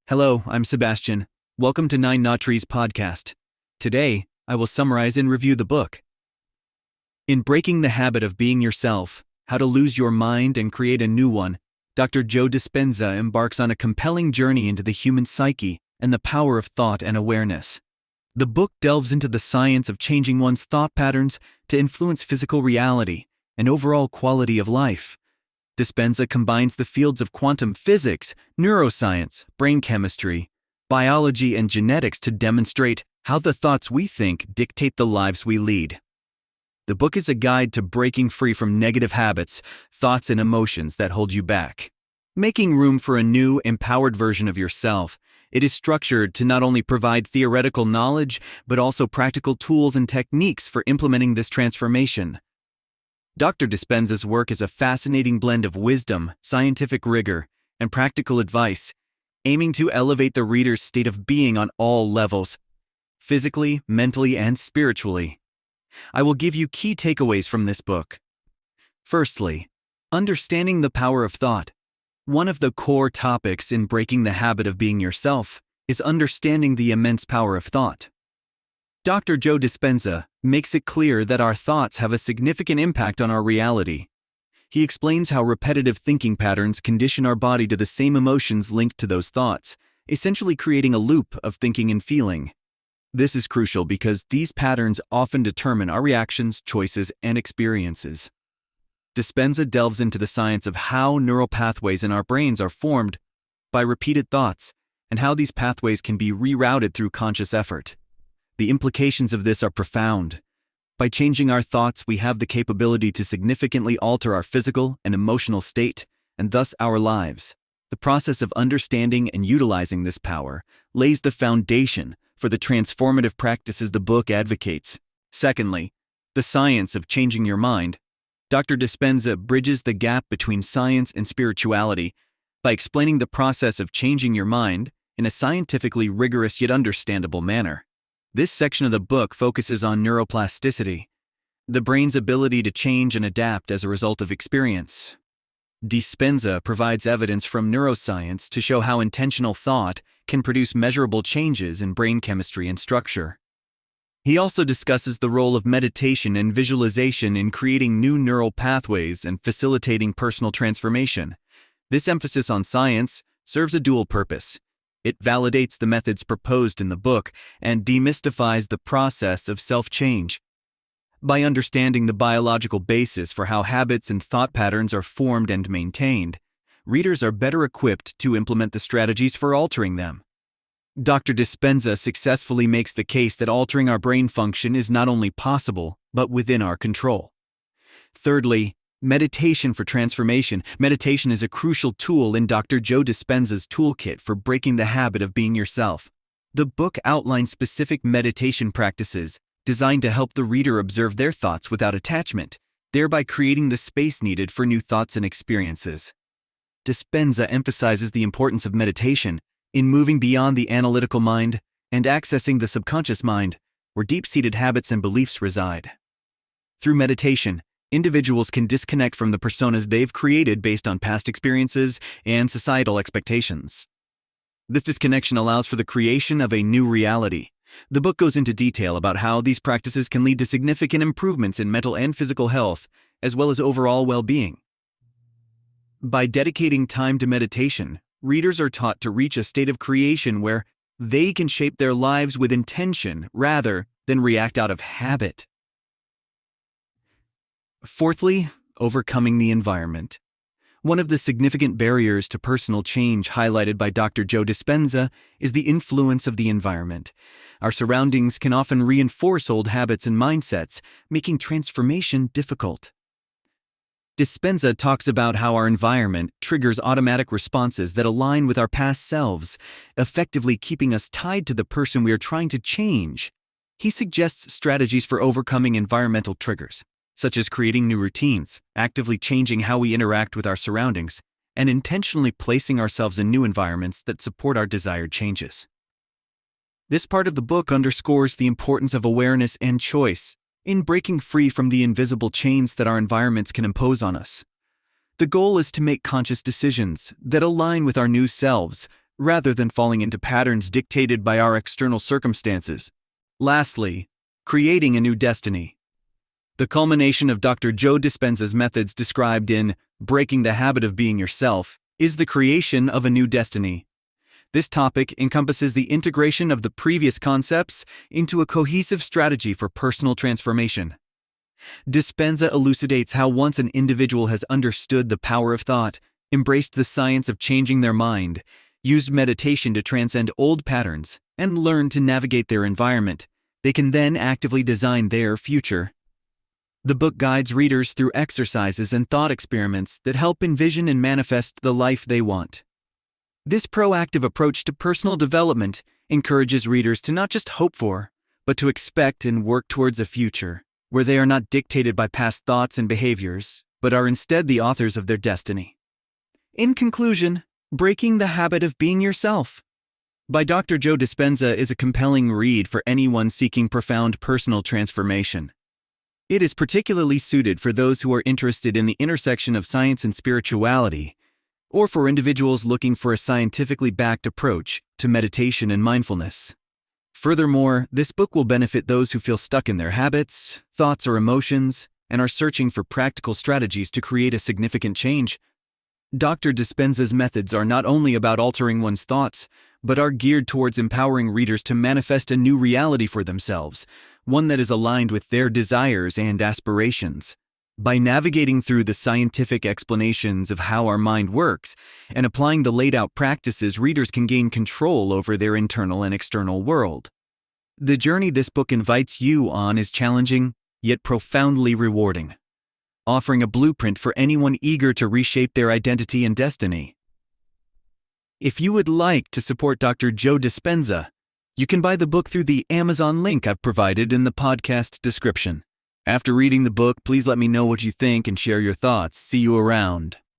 Hello, I'm Sebastian. Welcome to Nine Knot Trees podcast. Today, I will summarize and review the book. In Breaking the Habit of Being Yourself, How to Lose Your Mind and Create a New One, Dr. Joe Dispenza embarks on a compelling journey into the human psyche and the power of thought and awareness. The book delves into the science of changing one's thought patterns to influence physical reality and overall quality of life. Dispenza combines the fields of quantum physics, neuroscience, brain chemistry, biology, and genetics to demonstrate how the thoughts we think dictate the lives we lead. The book is a guide to breaking free from negative habits, thoughts, and emotions that hold you back. Making room for a new, empowered version of yourself, it is structured to not only provide theoretical knowledge, but also practical tools and techniques for implementing this transformation. Dr. Dispenza's work is a fascinating blend of wisdom, scientific rigor, and practical advice, aiming to elevate the reader's state of being on all levels, physically, mentally, and spiritually. I will give you key takeaways from this book. Firstly, understanding the power of thought. One of the core topics in breaking the habit of being yourself is understanding the immense power of thought. Dr. Joe Dispenza makes it clear that our thoughts have a significant impact on our reality. He explains how repetitive thinking patterns condition our body to the same emotions linked to those thoughts, essentially creating a loop of thinking and feeling. This is crucial because these patterns often determine our reactions, choices, and experiences. Dispenza delves into the science of how neural pathways in our brains are formed by repeated thoughts and how these pathways can be rerouted through conscious effort. The implications of this are profound. By changing our thoughts, we have the capability to significantly alter our physical and emotional state, and thus our lives. The process of understanding and utilizing this power lays the foundation for the transformative practices the book advocates. Secondly, the science of changing your mind. Dr. Dispenza bridges the gap between science and spirituality by explaining the process of changing your mind in a scientifically rigorous yet understandable manner. This section of the book focuses on neuroplasticity, the brain's ability to change and adapt as a result of experience. Dispenza provides evidence from neuroscience to show how intentional thought can produce measurable changes in brain chemistry and structure. He also discusses the role of meditation and visualization in creating new neural pathways and facilitating personal transformation. This emphasis on science serves a dual purpose. It validates the methods proposed in the book and demystifies the process of self-change. By understanding the biological basis for how habits and thought patterns are formed and maintained, readers are better equipped to implement the strategies for altering them. Dr. Dispenza successfully makes the case that altering our brain function is not only possible, but within our control. Thirdly, meditation for transformation. Meditation is a crucial tool in Dr. Joe Dispenza's toolkit for breaking the habit of being yourself. The book outlines specific meditation practices designed to help the reader observe their thoughts without attachment, thereby creating the space needed for new thoughts and experiences. Dispenza emphasizes the importance of meditation in moving beyond the analytical mind and accessing the subconscious mind, where deep-seated habits and beliefs reside. Through meditation, individuals can disconnect from the personas they've created based on past experiences and societal expectations. This disconnection allows for the creation of a new reality. The book goes into detail about how these practices can lead to significant improvements in mental and physical health, as well as overall well-being. By dedicating time to meditation, readers are taught to reach a state of creation where they can shape their lives with intention rather than react out of habit. Fourthly, overcoming the environment. One of the significant barriers to personal change highlighted by Dr. Joe Dispenza is the influence of the environment. Our surroundings can often reinforce old habits and mindsets, making transformation difficult. Dispenza talks about how our environment triggers automatic responses that align with our past selves, effectively keeping us tied to the person we are trying to change. He suggests strategies for overcoming environmental triggers, such as creating new routines, actively changing how we interact with our surroundings, and intentionally placing ourselves in new environments that support our desired changes. This part of the book underscores the importance of awareness and choice in breaking free from the invisible chains that our environments can impose on us. The goal is to make conscious decisions that align with our new selves, rather than falling into patterns dictated by our external circumstances. Lastly, creating a new destiny. The culmination of Dr. Joe Dispenza's methods described in Breaking the Habit of Being Yourself is the creation of a new destiny. This topic encompasses the integration of the previous concepts into a cohesive strategy for personal transformation. Dispenza elucidates how once an individual has understood the power of thought, embraced the science of changing their mind, used meditation to transcend old patterns, and learned to navigate their environment, they can then actively design their future. The book guides readers through exercises and thought experiments that help envision and manifest the life they want. This proactive approach to personal development encourages readers to not just hope for, but to expect and work towards a future where they are not dictated by past thoughts and behaviors, but are instead the authors of their destiny. In conclusion, Breaking the Habit of Being Yourself by Dr. Joe Dispenza is a compelling read for anyone seeking profound personal transformation. It is particularly suited for those who are interested in the intersection of science and spirituality, or for individuals looking for a scientifically backed approach to meditation and mindfulness. Furthermore, this book will benefit those who feel stuck in their habits, thoughts, or emotions, and are searching for practical strategies to create a significant change. Dr. Dispenza's methods are not only about altering one's thoughts, but are geared towards empowering readers to manifest a new reality for themselves, one that is aligned with their desires and aspirations. By navigating through the scientific explanations of how our mind works and applying the laid-out practices, readers can gain control over their internal and external world. The journey this book invites you on is challenging, yet profoundly rewarding, offering a blueprint for anyone eager to reshape their identity and destiny. If you would like to support Dr. Joe Dispenza, you can buy the book through the Amazon link I've provided in the podcast description. After reading the book, please let me know what you think and share your thoughts. See you around.